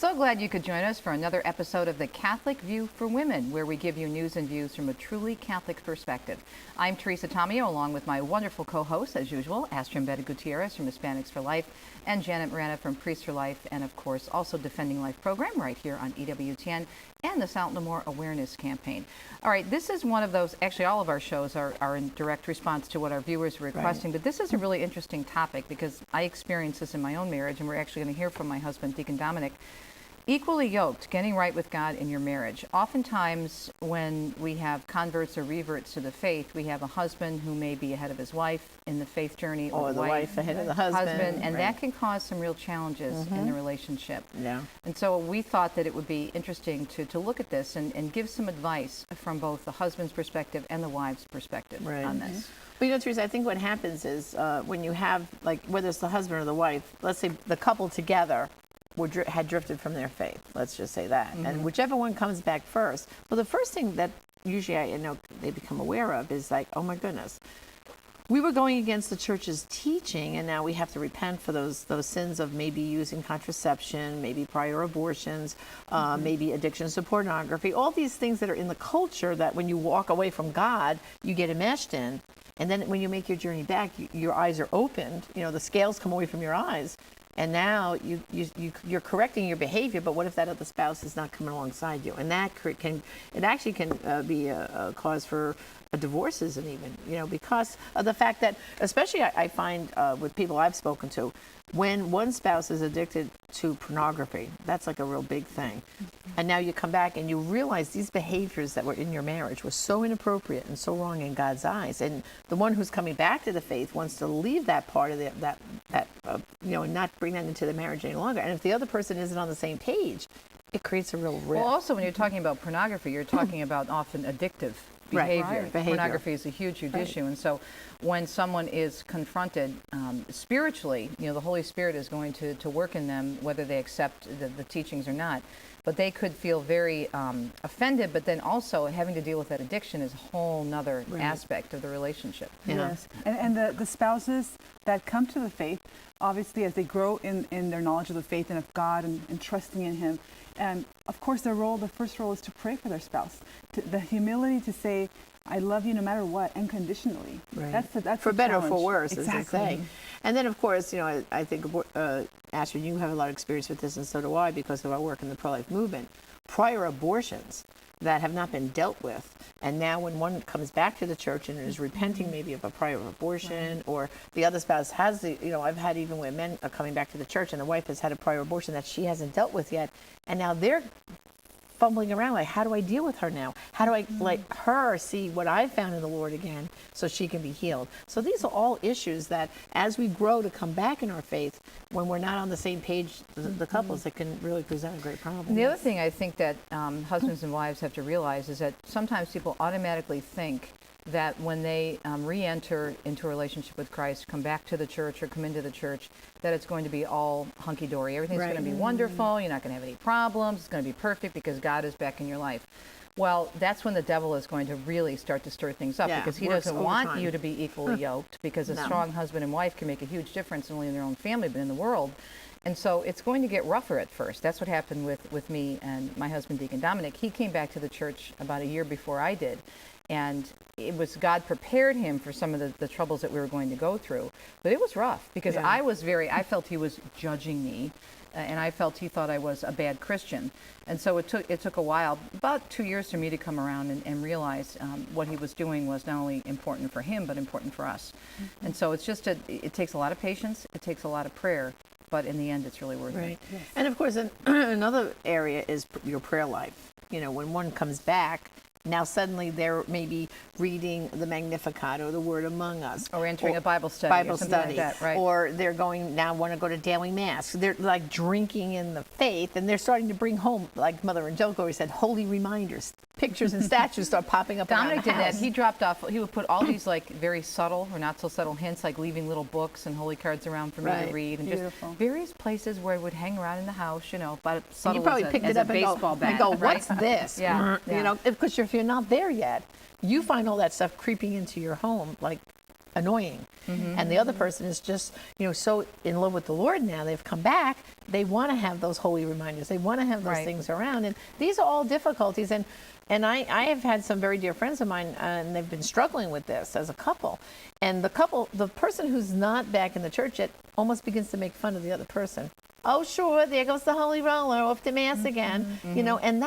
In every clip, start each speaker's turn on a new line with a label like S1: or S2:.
S1: so glad you could join us for another episode of The Catholic View for Women, where we give you news and views from a truly Catholic perspective. I'm Teresa Tomeo, along with my wonderful co-hosts, as usual, Astrid Beta Gutierrez from Hispanics for Life, and Janet Morena from Priests for Life, and of course, also Defending Life program right here on EWTN and the South Lemoore Awareness Campaign. All right, this is one of those, actually all of our shows are in direct response to what our viewers are requesting, but this is a really interesting topic because I experienced this in my own marriage, and we're actually going to hear from my husband, Deacon Dominic. Equally yoked, getting right with God in your marriage. Oftentimes when we have converts or reverts to the faith, we have a husband who may be ahead of his wife in the faith journey,
S2: or the wife ahead of the husband.
S1: And that can cause some real challenges in the relationship. Yeah. And so we thought that it would be interesting to look at this and give some advice from both the husband's perspective and the wife's perspective on this.
S2: But you know, Teresa, I think what happens is when you have, like, whether it's the husband or the wife, let's say the couple together had drifted from their faith, let's just say that. And whichever one comes back first, well, the first thing that usually I know they become aware of is like, oh my goodness, we were going against the church's teaching, and now we have to repent for those sins of maybe using contraception, maybe prior abortions, maybe addictions to pornography, all these things that are in the culture that when you walk away from God, you get enmeshed in. And then when you make your journey back, your eyes are opened, you know, the scales come away from your eyes. And now you're correcting your behavior, but what if that other spouse is not coming alongside you? And that can be a cause for divorces, and even, you know, because of the fact that, especially I find with people I've spoken to, when one spouse is addicted to pornography, that's like a real big thing. And now you come back and you realize these behaviors that were in your marriage were so inappropriate and so wrong in God's eyes. And the one who's coming back to the faith wants to leave that part of you know, and not bring that into the marriage any longer. And if the other person isn't on the same page, it creates a real rift.
S1: Well, also when you're talking about pornography, you're talking about often addictive behavior.
S2: Right.
S1: Pornography is a huge issue, and so when someone is confronted spiritually, you know, the Holy Spirit is going to work in them whether they accept the teachings or not. But they could feel very offended, but then also having to deal with that addiction is a whole nother aspect of the relationship.
S3: Yes, and the spouses that come to the faith, obviously as they grow in their knowledge of the faith and of God and trusting in Him, and of course the first role is to pray for their spouse, the humility to say, I love you no matter what, unconditionally.
S2: Right.
S3: That's
S2: for better or for worse,
S3: exactly.
S2: As they say. And then, of course, you know, I think, Astrid, you have a lot of experience with this, and so do I, because of our work in the pro-life movement. Prior abortions that have not been dealt with, and now when one comes back to the church and is repenting maybe of a prior abortion, or the other spouse has I've had even when men are coming back to the church and the wife has had a prior abortion that she hasn't dealt with yet, and now they're fumbling around like, how do I deal with her now? How do I let her see what I found in the Lord again so she can be healed? So these are all issues that as we grow to come back in our faith, when we're not on the same page, the couples, that can really present a great problem.
S1: And the other thing I think that husbands and wives have to realize is that sometimes people automatically think that when they re-enter into a relationship with Christ, come back to the church or come into the church, that it's going to be all hunky-dory. Everything's going to be wonderful. You're not going to have any problems. It's going to be perfect because God is back in your life. Well, that's when the devil is going to really start to stir things up, because he doesn't want you to be equally yoked, because a strong husband and wife can make a huge difference not only in their own family but in the world. And so it's going to get rougher at first. That's what happened with me and my husband, Deacon Dominic. He came back to the church about a year before I did. And it was God prepared him for some of the troubles that we were going to go through. But it was rough because I felt he was judging me, and I felt he thought I was a bad Christian. And so it took a while, about 2 years for me to come around and realize what he was doing was not only important for him, but important for us. And so it's just it takes a lot of patience, it takes a lot of prayer, but in the end, it's really worth it.
S2: Yes. And of course, another area is your prayer life. You know, when one comes back, now suddenly they're maybe reading the Magnificat or the Word Among Us.
S1: Or entering a Bible study. Like that, right?
S2: Or they're want to go to daily Mass. They're like drinking in the faith, and they're starting to bring home, like Mother Angelica always said, holy reminders. Pictures and statues start popping up around the house.
S1: Dominic did that. He dropped off. He would put all these like very subtle or not so subtle hints, like leaving little books and holy cards around for me to read, and just various places where I would hang around in the house, you know, but subtle.
S2: You probably picked it up and go, what's this?
S1: Yeah.
S2: You know, because if you're not there yet, you find all that stuff creeping into your home, like annoying. And the other person is just, so in love with the Lord now, they've come back, they want to have those holy reminders. They want to have those
S1: Right.
S2: things around. And these are all difficulties. And I have had some very dear friends of mine, and they've been struggling with this as a couple. And the person who's not back in the church yet almost begins to make fun of the other person. Oh, sure, there goes the holy roller, off to mass again. And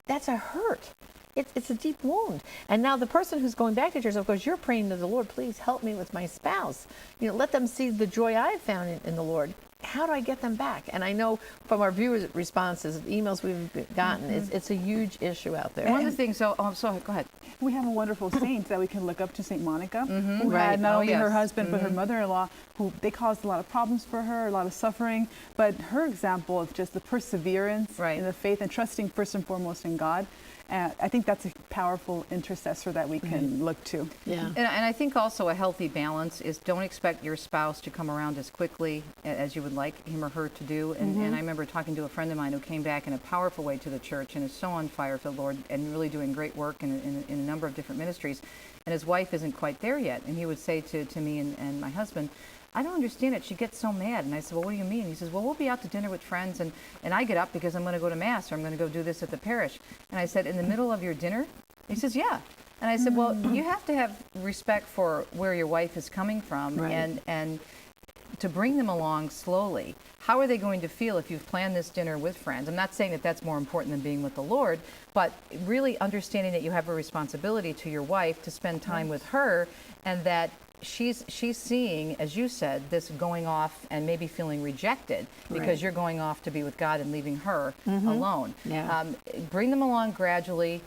S2: that's a hurt. It's a deep wound. And now the person who's going back to church, of course, you're praying to the Lord, please help me with my spouse. Let them see the joy I've found in the Lord. How do I get them back? And I know from our viewers' responses, emails we've gotten, it's a huge issue out there.
S1: One of the things, go ahead.
S3: We have a wonderful saint that we can look up to, Saint Monica, who
S2: Right.
S3: had not
S1: Oh,
S3: only her
S1: yes.
S3: husband but her mother-in-law, who they caused a lot of problems for her, a lot of suffering. But her example of just the perseverance
S1: Right.
S3: in the faith and trusting first and foremost in God, I think that's a powerful intercessor that we can look to.
S2: Yeah.
S1: And I think also a healthy balance is don't expect your spouse to come around as quickly as you would like him or her to do. And I remember talking to a friend of mine who came back in a powerful way to the church and is so on fire for the Lord and really doing great work in a number of different ministries. And his wife isn't quite there yet. And he would say to me and my husband, I don't understand it. She gets so mad. And I said, well, what do you mean? He says, well, we'll be out to dinner with friends, and I get up because I'm going to go to Mass or I'm going to go do this at the parish. And I said, in the middle of your dinner? He says, yeah. And I said, well, you have to have respect for where your wife is coming from
S2: Right.
S1: and to bring them along slowly. How are they going to feel if you've planned this dinner with friends? I'm not saying that that's more important than being with the Lord, but really understanding that you have a responsibility to your wife to spend time with her, and that she's seeing, as you said, this going off and maybe feeling rejected because
S2: Right.
S1: you're going off to be with God and leaving her alone.
S2: Yeah.
S1: Bring them along gradually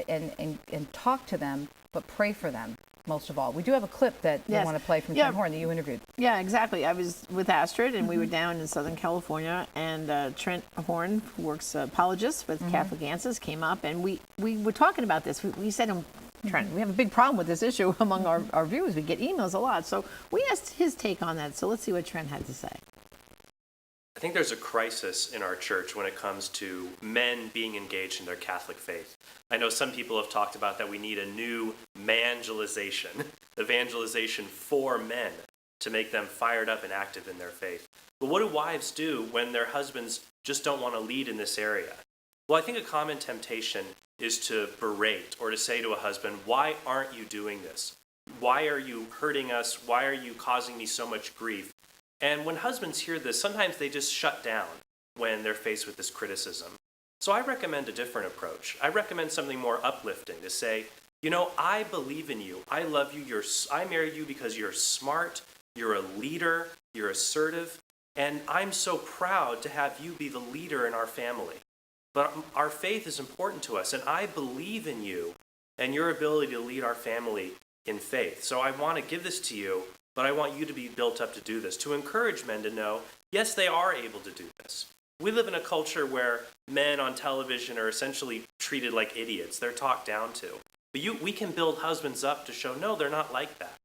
S1: and talk to them, but pray for them most of all. We do have a clip that we
S2: Yes.
S1: want to play from
S2: Yeah.
S1: Trent Horn that you interviewed.
S2: Yeah, exactly. I was with Astrid, and we were down in Southern California, and Trent Horn, who works apologist with Catholic Answers, came up, and we were talking about this. We said to him, Trent, we have a big problem with this issue among our viewers. We get emails a lot. So we asked his take on that. So let's see what Trent had to say.
S4: I think there's a crisis in our church when it comes to men being engaged in their Catholic faith. I know some people have talked about that we need a new evangelization for men to make them fired up and active in their faith. But what do wives do when their husbands just don't want to lead in this area? Well, I think a common temptation is to berate or to say to a husband, why aren't you doing this? Why are you hurting us? Why are you causing me so much grief? And when husbands hear this, sometimes they just shut down when they're faced with this criticism. So I recommend a different approach. I recommend something more uplifting to say, I believe in you. I love you. I married you because you're smart, you're a leader, you're assertive, and I'm so proud to have you be the leader in our family. But our faith is important to us, and I believe in you and your ability to lead our family in faith. So I want to give this to you, but I want you to be built up to do this, to encourage men to know, yes, they are able to do this. We live in a culture where men on television are essentially treated like idiots. They're talked down to. But we can build husbands up to show, no, they're not like that.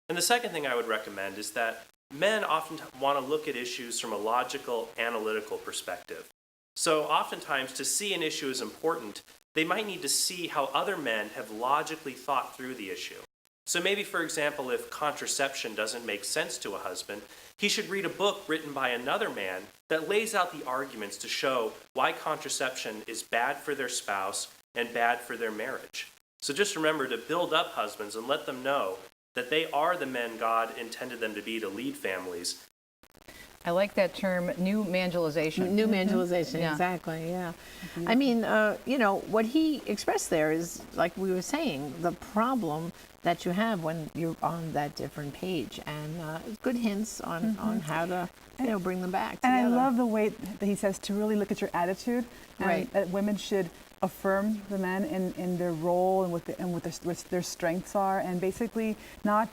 S4: And the second thing I would recommend is that men often want to look at issues from a logical, analytical perspective. So oftentimes, to see an issue as important, they might need to see how other men have logically thought through the issue. So maybe, for example, if contraception doesn't make sense to a husband, he should read a book written by another man that lays out the arguments to show why contraception is bad for their spouse and bad for their marriage. So just remember to build up husbands and let them know that they are the men God intended them to be to lead families.
S1: I like that term, new evangelization.
S2: New evangelization,
S1: Yeah.
S2: exactly, yeah. I mean, what he expressed there is, like we were saying, the problem that you have when you're on that different page, and good hints on how to, bring them back
S3: And
S2: together.
S3: I love the way that he says to really look at your attitude, and
S2: Right.
S3: that women should affirm the men in their role and what their strengths are, and basically not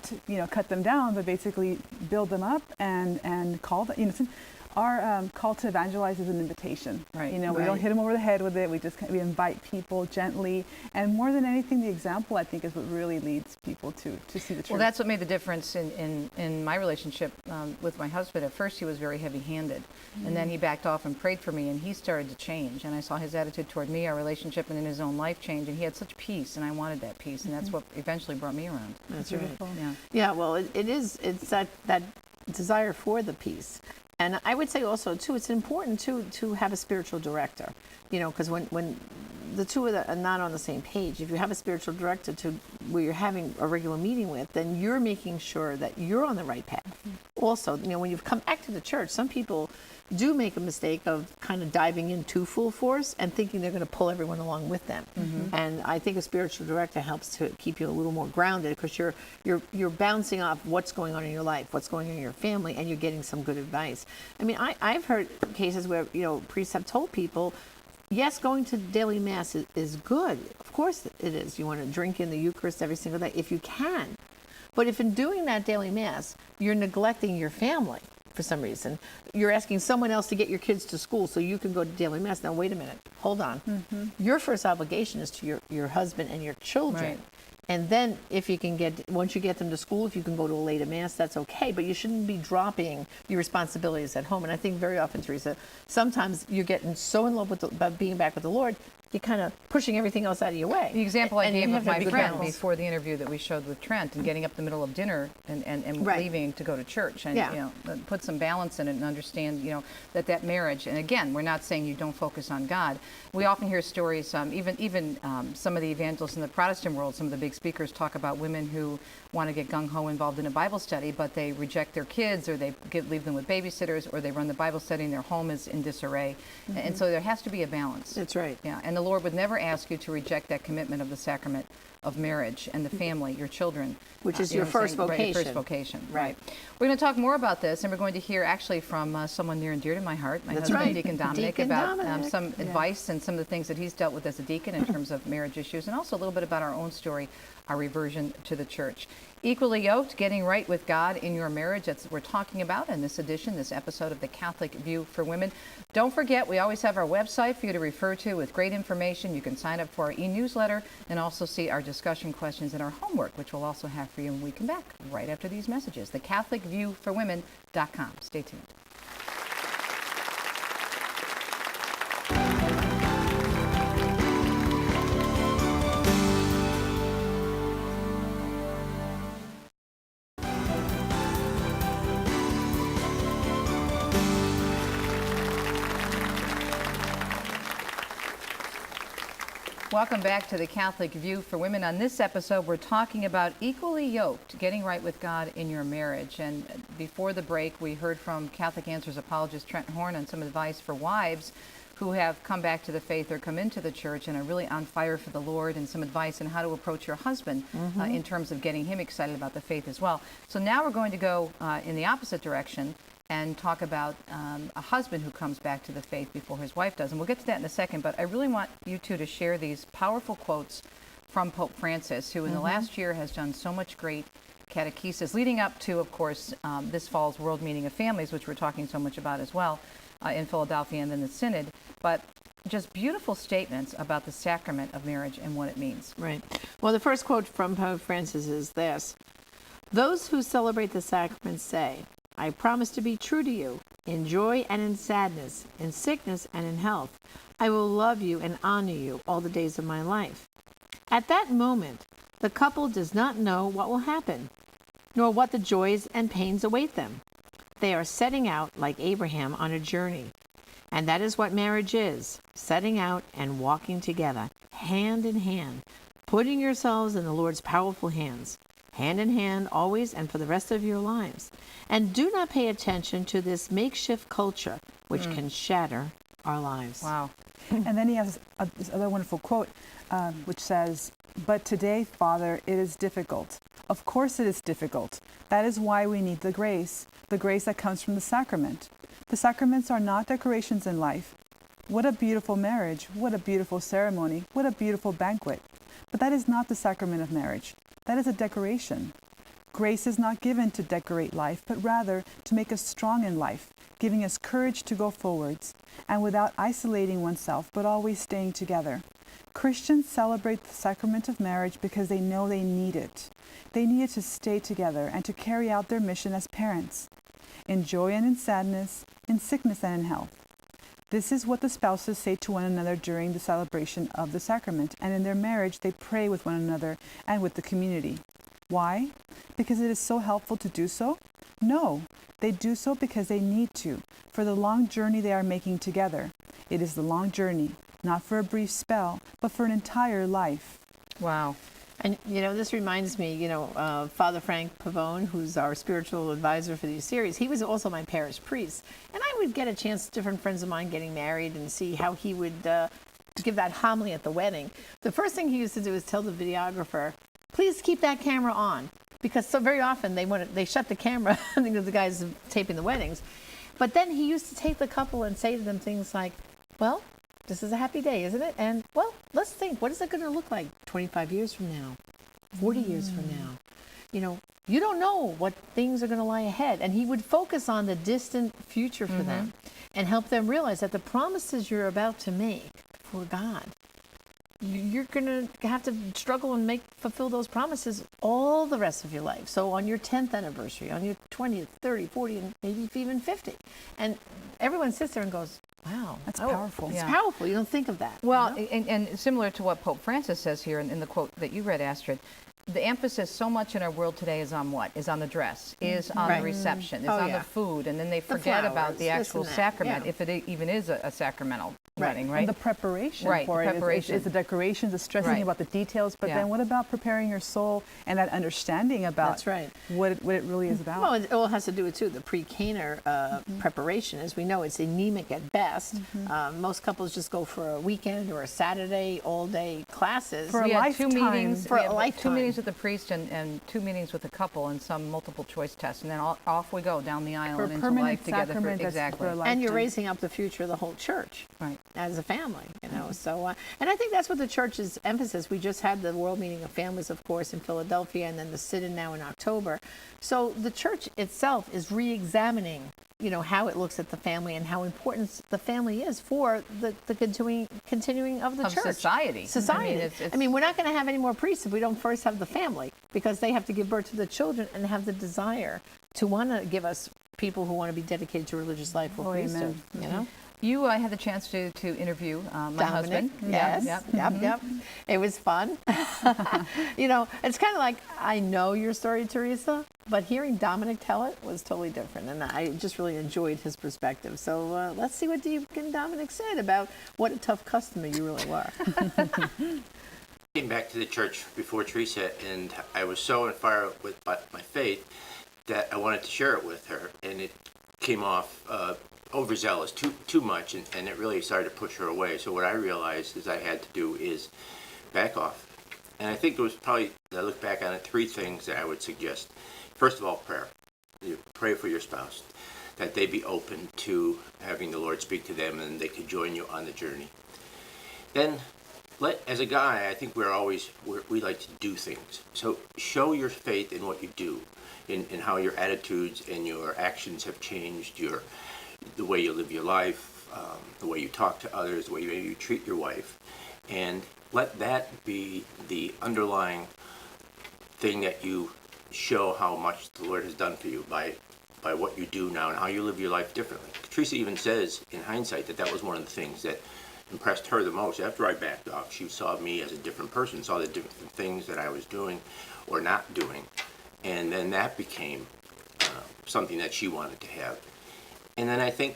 S3: cut them down, but basically build them up and call them. our call to evangelize is an invitation.
S1: Right.
S3: You know, we don't
S2: Right.
S3: hit them over the head with it. We invite people gently, and more than anything, the example, I think, is what really leads people to see the truth.
S1: Well, that's what made the difference in my relationship with my husband. At first, he was very heavy-handed, and then he backed off and prayed for me, and he started to change. And I saw his attitude toward me, our relationship, and in his own life change. And he had such peace, and I wanted that peace, and that's what eventually brought me around.
S2: That's right.
S1: Yeah.
S2: Yeah, well, it's that desire for the peace. And I would say also, too, it's important, to have a spiritual director, you know, because when the two are not on the same page, if you have a spiritual director where you're having a regular meeting with, then you're making sure that you're on the right path. Also, you know, when you've come back to the church, some people do make a mistake of kind of diving into full force and thinking they're going to pull everyone along with them. And I think a spiritual director helps to keep you a little more grounded, because you're bouncing off what's going on in your life, what's going on in your family, and you're getting some good advice. I mean, I've heard cases where, you know, priests have told people, yes, going to daily mass is good. Of course it is. You want to drink in the Eucharist every single day if you can. But if in doing that daily mass, you're neglecting your family for some reason, you're asking someone else to get your kids to school so you can go to daily mass. Now, wait a minute. Hold on. Your first obligation is to your husband and your children.
S1: Right.
S2: And then if you can once you get them to school, if you can go to a later mass, that's okay. But you shouldn't be dropping your responsibilities at home. And I think very often, Teresa, sometimes you're getting so in love with about being back with the Lord, you're kind of pushing everything else out of your way.
S1: The example I
S2: And you
S1: gave
S2: have
S1: of
S2: to
S1: my
S2: be
S1: friend
S2: careful.
S1: before the interview that we showed with Trent, and getting up the middle of dinner and
S2: Right.
S1: leaving to go to church, and
S2: Yeah.
S1: you know, put some balance in it and understand, you know, that marriage. And again, we're not saying you don't focus on God. We often hear stories, even some of the evangelists in the Protestant world, some of the big speakers talk about women who want to get gung-ho involved in a Bible study, but they reject their kids, or they leave them with babysitters, or they run the Bible study and their home is in disarray. And so there has to be a balance.
S2: That's right.
S1: Yeah, and the Lord would never ask you to reject that commitment of the sacrament of marriage and the family, your children.
S2: Which is
S1: you know
S2: your
S1: what I'm
S2: first
S1: saying? Right, your first
S2: vocation.
S1: vocation,
S2: Right.
S1: We're going to talk more about this, and we're going to hear actually from someone near and dear to my heart, my
S2: That's
S1: husband,
S2: right.
S1: Deacon Dominic,
S2: Deacon
S1: about
S2: Dominic.
S1: some advice and some of the things that he's dealt with as a deacon in terms of marriage issues, and also a little bit about our own story, our reversion to the church. Equally Yoked, getting right with God in your marriage. That's what we're talking about in this edition, this episode of The Catholic View for Women. Don't forget, we always have our website for you to refer to with great information. You can sign up for our e-newsletter and also see our discussion questions and our homework, which we'll also have for you when we come back right after these messages. TheCatholicViewForWomen.com. Stay tuned. Welcome back to The Catholic View for Women. On this episode, we're talking about equally yoked, getting right with God in your marriage. And before the break, we heard from Catholic Answers apologist Trent Horn on some advice for wives who have come back to the faith or come into the church and are really on fire for the Lord, and some advice on how to approach your husband in terms of getting him excited about the faith as well. So now we're going to go in the opposite direction and talk about a husband who comes back to the faith before his wife does. And we'll get to that in a second, but I really want you two to share these powerful quotes from Pope Francis, who in the last year has done so much great catechesis, leading up to, of course, this fall's World Meeting of Families, which we're talking so much about as well in Philadelphia and then the Synod. But just beautiful statements about the sacrament of marriage and what it means.
S2: Right. Well, the first quote from Pope Francis is this: "Those who celebrate the sacrament say, I promise to be true to you, in joy and in sadness, in sickness and in health. I will love you and honor you all the days of my life." At that moment, the couple does not know what will happen, nor what the joys and pains await them. They are setting out, like Abraham, on a journey. And that is what marriage is, setting out and walking together, hand in hand, putting yourselves in the Lord's powerful hands, hand in hand always and for the rest of your lives. And do not pay attention to this makeshift culture which can shatter our lives.
S1: Wow.
S3: And then he has this other wonderful quote, which says, "But today, Father, it is difficult. Of course it is difficult. That is why we need the grace that comes from the sacrament. The sacraments are not decorations in life. What a beautiful marriage. What a beautiful ceremony. What a beautiful banquet. But that is not the sacrament of marriage. That is a decoration. Grace is not given to decorate life, but rather to make us strong in life, giving us courage to go forwards, and without isolating oneself, but always staying together. Christians celebrate the sacrament of marriage because they know they need it. They need it to stay together and to carry out their mission as parents, in joy and in sadness, in sickness and in health. This is what the spouses say to one another during the celebration of the sacrament, and in their marriage they pray with one another and with the community. Why? Because it is so helpful to do so? No, they do so because they need to, for the long journey they are making together. It is the long journey, not for a brief spell, but for an entire life.
S1: Wow.
S2: And, this reminds me, Father Frank Pavone, who's our spiritual advisor for these series, he was also my parish priest. And I would get a chance, different friends of mine getting married, and see how he would give that homily at the wedding. The first thing he used to do is tell the videographer, please keep that camera on. Because so very often they shut the camera, I think the guys taping the weddings. But then he used to take the couple and say to them things like, well, this is a happy day, isn't it? And, well, let's think, what is it going to look like 25 years from now, 40 years from now? You don't know what things are going to lie ahead. And he would focus on the distant future for them and help them realize that the promises you're about to make for God, you're going to have to struggle and fulfill those promises all the rest of your life. So on your 10th anniversary, on your 20th, 30, 40, and maybe even 50. And everyone sits there and goes, wow.
S3: That's powerful.
S2: It's
S1: Yeah.
S2: powerful. You don't think of that.
S1: Well, and similar to what Pope Francis says here in the quote that you read, Astrid, the emphasis so much in our world today is on what? Is on the dress, is on
S2: Right.
S1: the reception, is
S2: Oh,
S1: on
S2: yeah.
S1: the food, and then they forget about
S2: flowers,
S1: the
S2: this
S1: actual
S2: and that,
S1: sacrament,
S2: yeah.
S1: if it even is a sacramental wedding, right?
S3: And the preparation
S1: Right,
S3: for
S1: the
S3: it is
S1: preparation.
S3: the decorations, the stressing
S1: Right.
S3: about the details, but
S1: Yeah.
S3: then what about preparing your soul and that understanding about
S2: That's right.
S3: what it really is about?
S2: Well, it all has to do with, too, the pre-Caner preparation. As we know, it's anemic at best. Most couples just go for a weekend or a Saturday, all-day classes.
S3: For a
S1: We had two
S3: lifetime.
S1: meetings,
S2: For
S1: we
S2: a
S1: had
S2: lifetime.
S1: 2 meetings with the priest and 2 meetings with the couple and some multiple choice tests, and then off we go down the aisle
S3: for a
S1: and into
S3: permanent
S1: life together.
S3: sacrament, that's
S1: Exactly.
S3: for a
S2: And you're
S3: lifetime.
S2: raising up the future of the whole church.
S1: Right.
S2: As a family, So, and I think that's what the church's emphasis. We just had the World Meeting of Families, of course, in Philadelphia, and then the Synod now in October. So the church itself is re-examining, how it looks at the family and how important the family is for the continuing of the
S1: Of
S2: church.
S1: society.
S2: Society.
S1: I mean, it's-
S2: we're not going to have any more priests if we don't first have the family, because they have to give birth to the children and have the desire to want to give us people who want to be dedicated to religious life or
S3: Oh,
S2: priesthood.
S3: amen.
S1: You had the chance to interview my
S2: Dominic,
S1: husband.
S2: yes,
S1: Yep.
S2: It was fun. It's kind of like, I know your story, Teresa, but hearing Dominic tell it was totally different, and I just really enjoyed his perspective. So let's see what Deacon Dominic said about what a tough customer you really were.
S5: Came back to the church before Teresa, and I was so on fire with my faith that I wanted to share it with her, and it came off overzealous, too much, and it really started to push her away. So what I realized is I had to do is back off. And I think there was probably, as I look back on it, 3 things that I would suggest. First of all, prayer. You pray for your spouse, that they be open to having the Lord speak to them and they could join you on the journey. Then, as a guy, I think we like to do things. So show your faith in what you do, in how your attitudes and your actions have changed, the way you live your life, the way you talk to others, the way you treat your wife, and let that be the underlying thing that you show how much the Lord has done for you by what you do now and how you live your life differently. Teresa even says, in hindsight, that was one of the things that impressed her the most. After I backed off, she saw me as a different person, saw the different things that I was doing or not doing, and then that became something that she wanted to have. And then I think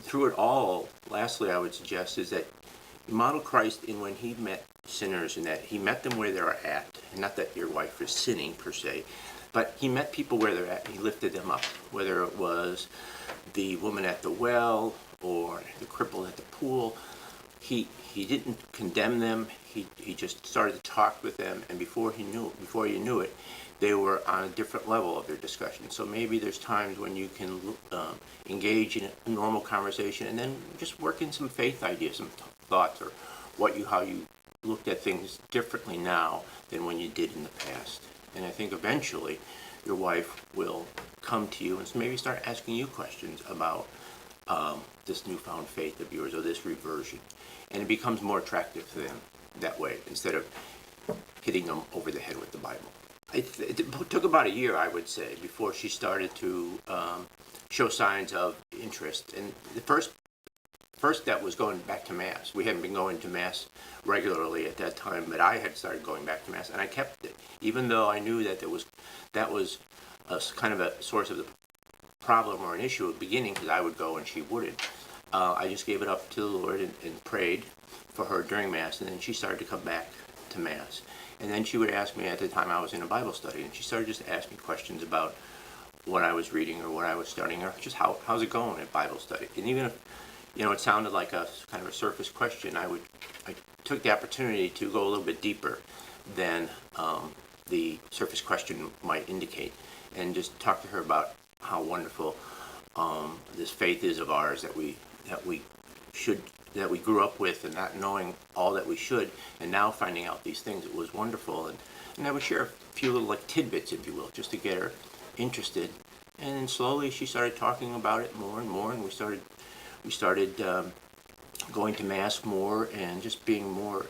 S5: through it all, lastly, I would suggest is that model Christ in when he met sinners, and that he met them where they were at. And not that your wife is sinning per se, but he met people where they're at and he lifted them up, whether it was the woman at the well or the cripple at the pool. He didn't condemn them. He just started to talk with them, and before you knew it, they were on a different level of their discussion. So maybe there's times when you can engage in a normal conversation and then just work in some faith ideas, some thoughts, or how you looked at things differently now than when you did in the past. And I think eventually your wife will come to you and maybe start asking you questions about this newfound faith of yours or this reversion. And it becomes more attractive to them that way instead of hitting them over the head with the Bible. It took about a year, I would say, before she started to show signs of interest. And the first step was going back to Mass. We hadn't been going to Mass regularly at that time, but I had started going back to Mass, and I kept it, even though I knew that that was a kind of a source of the problem or an issue at the beginning, because I would go and she wouldn't. I just gave it up to the Lord and prayed for her during Mass, and then she started to come back to Mass. And then she would ask me, at the time I was in a Bible study, and she started just to ask me questions about what I was reading or what I was studying, or just how's it going at Bible study. And even if, it sounded like a kind of a surface question, I took the opportunity to go a little bit deeper than the surface question might indicate, and just talk to her about how wonderful this faith is of ours that we grew up with, and not knowing all that we should, and now finding out these things. It was wonderful, and I would share a few little like tidbits, if you will, just to get her interested. And then slowly she started talking about it more and more, and we started going to Mass more and just being more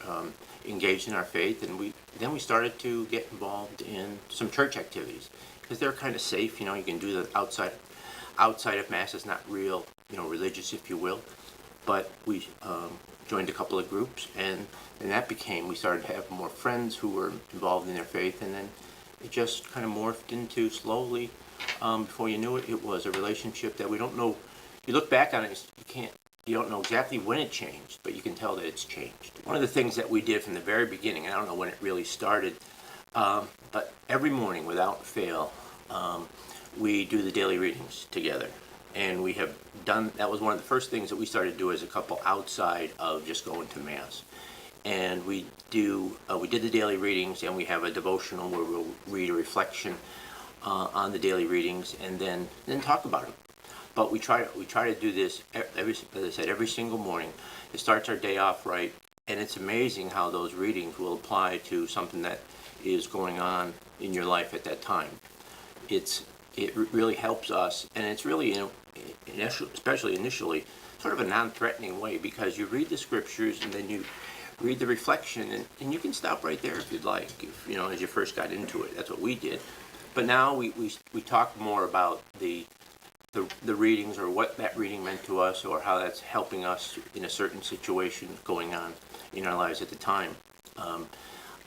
S5: engaged in our faith. And then we started to get involved in some church activities, because they're kind of safe. You can do the outside of Mass. It's not real, religious, if you will. But we joined a couple of groups, and that we started to have more friends who were involved in their faith, and then it just kind of morphed into slowly. Before you knew it, it was a relationship that we don't know. You look back on it, you don't know exactly when it changed, but you can tell that it's changed. One of the things that we did from the very beginning, I don't know when it really started, but every morning without fail, we do the daily readings together. And that was one of the first things that we started to do as a couple outside of just going to Mass. And we did the daily readings, and we have a devotional where we'll read a reflection on the daily readings, and then talk about them. But we try to do this every single morning. It starts our day off right, and it's amazing how those readings will apply to something that is going on in your life at that time. It really helps us, and it's really, especially initially, sort of a non-threatening way, because you read the scriptures and then you read the reflection, and you can stop right there if you'd like, as you first got into it. That's what we did. But now we talk more about the readings, or what that reading meant to us, or how that's helping us in a certain situation going on in our lives at the time.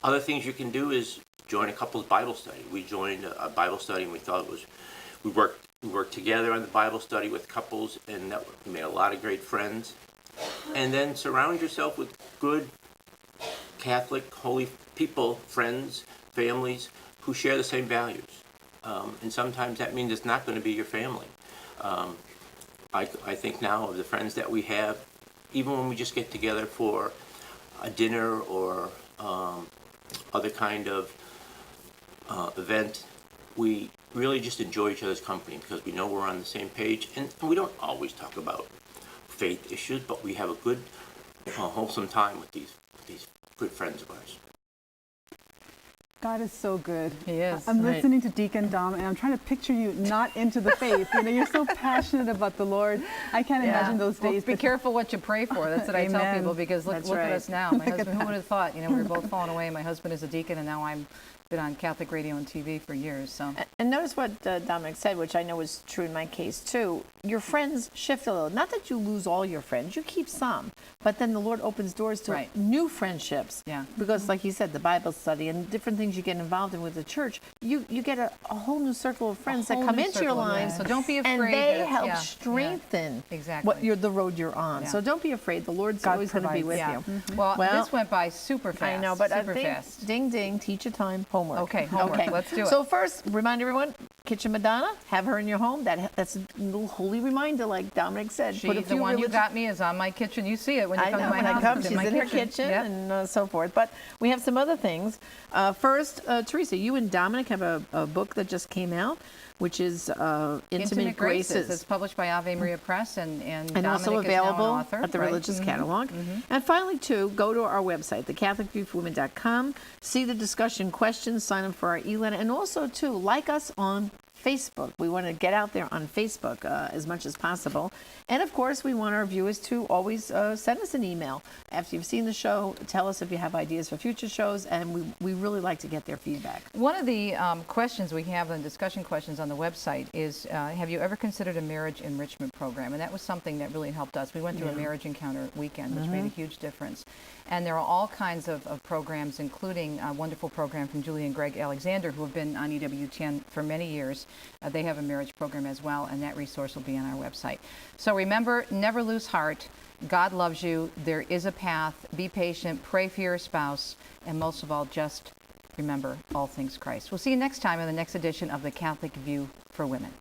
S5: Other things you can do is join a couple's Bible study. We joined a Bible study, and we thought we worked together on the Bible study with couples, and we made a lot of great friends. And then surround yourself with good Catholic, holy people, friends, families who share the same values. And sometimes that means it's not going to be your family. I think now of the friends that we have, even when we just get together for a dinner or other kind of event, we really just enjoy each other's company, because we know we're on the same page. And we don't always talk about faith issues, but we have a good, wholesome time with these good friends of ours.
S3: God is so good.
S1: He is.
S3: I'm
S2: Right.
S3: listening to Deacon Dom, and I'm trying to picture you not into the faith. You're so passionate about the Lord. I can't imagine those
S1: Well,
S3: days.
S1: be
S3: but-
S1: careful what you pray for. That's what I tell
S3: Amen.
S1: people, because look
S2: That's
S1: at
S2: right.
S1: us now. My
S3: Look at
S1: husband, who
S3: that.
S1: would have thought? We were both falling away. My husband is a deacon, and now I'm been on Catholic radio and TV for years. So
S2: And notice what Dominic said, which I know is true in my case too. Your friends shift a little. Not that you lose all your friends, you keep some, but then the Lord opens doors to
S1: Right.
S2: new friendships.
S1: Yeah.
S2: Because, like you said, the Bible study and different things you get involved in with the church, you get a whole new circle of friends that
S1: whole
S2: come
S1: new
S2: into your
S1: circle of
S2: lives.
S1: friends. So don't be
S2: And
S1: afraid
S2: they
S1: that-
S2: help
S1: yeah,
S2: strengthen
S1: exactly.
S2: the road you're on.
S1: Yeah.
S2: So don't be afraid. The Lord's
S3: God
S2: always going to be
S3: provides.
S2: with
S1: yeah.
S2: you.
S1: Well,
S2: Well,
S1: this went by super fast.
S2: I know, but I
S1: super
S2: think
S1: fast.
S2: ding ding, teacher time, homework.
S1: Okay, homework. Let's do it.
S2: So first, remind everyone, Kitchen Madonna, have her in your home. That's a little holy reminder, like Dominic said.
S1: She,
S2: Put a
S1: the
S2: few
S1: one you
S2: religious-
S1: got me is on my kitchen. You see it when you
S2: I
S1: come
S2: know,
S1: to my
S2: when
S1: house.
S2: I come,
S1: It's
S2: she's
S1: my
S2: in her kitchen
S1: Yep.
S2: and so forth. But we have some other things. First, Teresa, you and Dominic have a book that just came out, which is Intimate Graces.
S1: It's published by Ave Maria Press, and
S2: And
S1: Dominic
S2: also
S1: is now an
S2: available
S1: author,
S2: at the
S1: right?
S2: Religious
S1: Mhm.
S2: Catalog. And finally, too, go to our website, thecatholicviewforwomen.com, see the discussion questions, sign up for our e-letter, and also, too, like us on Facebook. We want to get out there on Facebook as much as possible. And of course, we want our viewers to always send us an email. After you've seen the show, tell us if you have ideas for future shows, and we really like to get their feedback.
S1: One of the questions we have, and discussion questions on the website, is have you ever considered a marriage enrichment program? And that was something that really helped us. We went through a marriage encounter weekend, which made a huge difference. And there are all kinds of programs, including a wonderful program from Julie and Greg Alexander, who have been on EWTN for many years. They have a marriage program as well, and that resource will be on our website. So remember, never lose heart. God loves you. There is a path. Be patient. Pray for your spouse. And most of all, just remember all things Christ. We'll see you next time in the next edition of The Catholic View for Women.